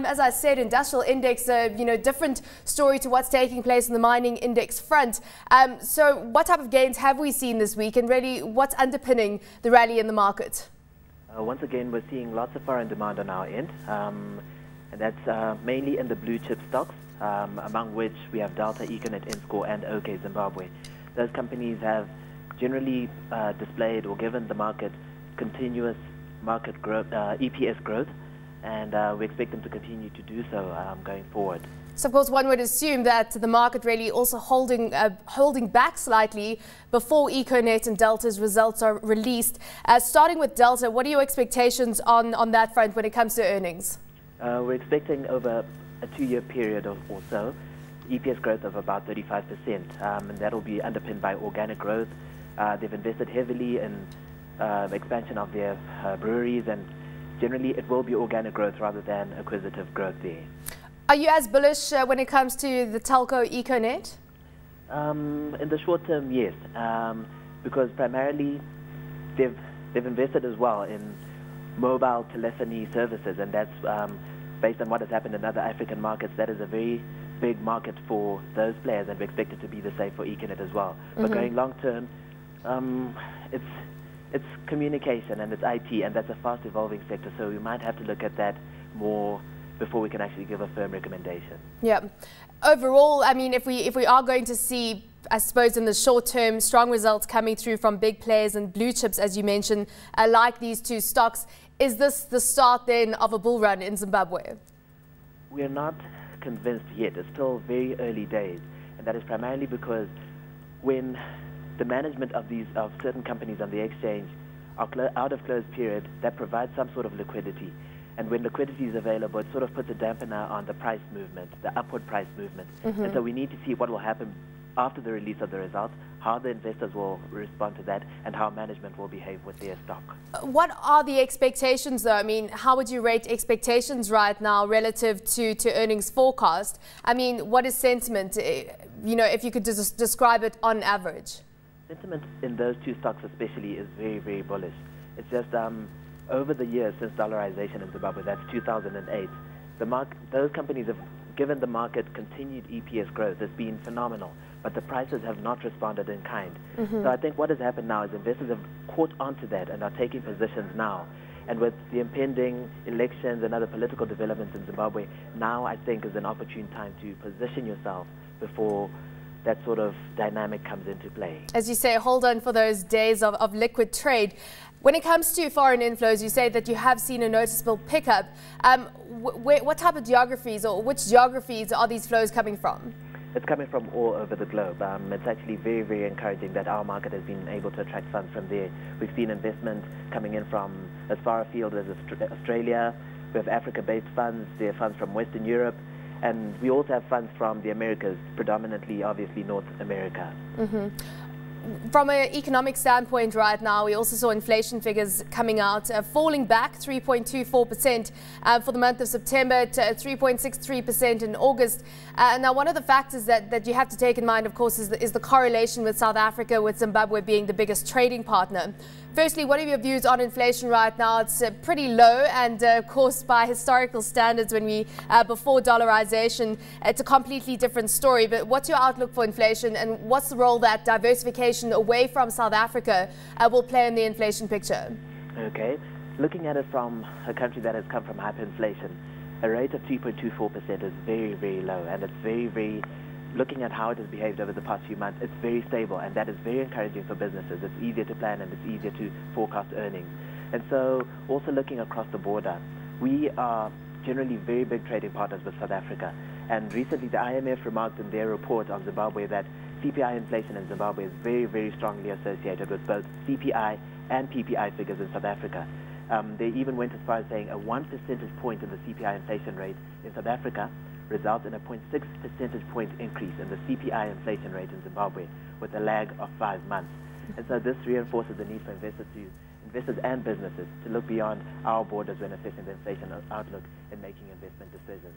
as I said, industrial index, different story to what's taking place in the mining index front. So what type of gains have we seen this week, and really what's underpinning the rally in the market? Once again, we're seeing lots of foreign demand on our end, and that's mainly in the blue chip stocks, among which we have Delta, Econet, Inscore, and OK Zimbabwe. Those companies have generally displayed or given the market continuous market growth, EPS growth, and we expect them to continue to do so going forward. So of course one would assume that the market really also holding back slightly before Econet and Delta's results are released. Starting with Delta, what are your expectations on that front when it comes to earnings? We're expecting over a 2-year period or so EPS growth of about 35%, and that'll be underpinned by organic growth. They've invested heavily in expansion of their breweries, and generally it will be organic growth rather than acquisitive growth there. Are you as bullish when it comes to the telco Econet? In the short term, yes, because primarily they've invested as well in mobile telephony services, and that's based on what has happened in other African markets. That is a very big market for those players, and we expect it to be the same for Econet as well. But going long term, it's communication and it's IT, and that's a fast evolving sector, so we might have to look at that more before we can actually give a firm recommendation. Yeah. Overall, I mean, if we are going to see, I suppose in the short term, strong results coming through from big players and blue chips, as you mentioned, like these two stocks, is this the start then of a bull run in Zimbabwe? We are not convinced yet. It's still very early days, and that is primarily because when the management of certain companies on the exchange are out of closed period, that provides some sort of liquidity. And when liquidity is available, it sort of puts a dampener on the price movement, the upward price movement. And so we need to see what will happen after the release of the results, how the investors will respond to that, and how management will behave with their stock. What are the expectations, though? I mean, how would you rate expectations right now relative to earnings forecast? I mean, what is sentiment, if you could just describe it on average? Sentiment in those two stocks especially is very, very bullish. It's just over the years since dollarization in Zimbabwe, that's 2008, those companies have given the market continued EPS growth. It's been phenomenal, but the prices have not responded in kind. So I think what has happened now is investors have caught onto that and are taking positions now. And with the impending elections and other political developments in Zimbabwe, now I think is an opportune time to position yourself before that sort of dynamic comes into play. As you say, hold on for those days of liquid trade. When it comes to foreign inflows, you say that you have seen a noticeable pickup. What type of geographies, or which geographies are these flows coming from? It's coming from all over the globe. It's actually very, very encouraging that our market has been able to attract funds from there. We've seen investment coming in from as far afield as Australia. We have Africa-based funds. There are funds from Western Europe. And we also have funds from the Americas, predominantly, obviously, North America. From an economic standpoint right now, we also saw inflation figures coming out, falling back 3.24% for the month of September to 3.63% in August. Now, one of the factors that you have to take in mind, of course, is the correlation with South Africa, with Zimbabwe being the biggest trading partner. Firstly, what are your views on inflation right now? It's pretty low, and of course, by historical standards, when before dollarization, it's a completely different story. But what's your outlook for inflation, and what's the role that diversification away from South Africa will play in the inflation picture? Okay, looking at it from a country that has come from hyperinflation, a rate of 3.24% is very, very low, and it's very, very, looking at how it has behaved over the past few months, it's very stable, and that is very encouraging for businesses. It's easier to plan and it's easier to forecast earnings. And so also looking across the border, we are generally very big trading partners with South Africa. And recently the IMF remarked in their report on Zimbabwe that CPI inflation in Zimbabwe is very, very strongly associated with both CPI and PPI figures in South Africa. They even went as far as saying a 1 percentage point in the CPI inflation rate in South Africa results in a 0.6 percentage point increase in the CPI inflation rate in Zimbabwe with a lag of 5 months. And so this reinforces the need for investors and businesses to look beyond our borders when assessing the inflation outlook and making investment decisions.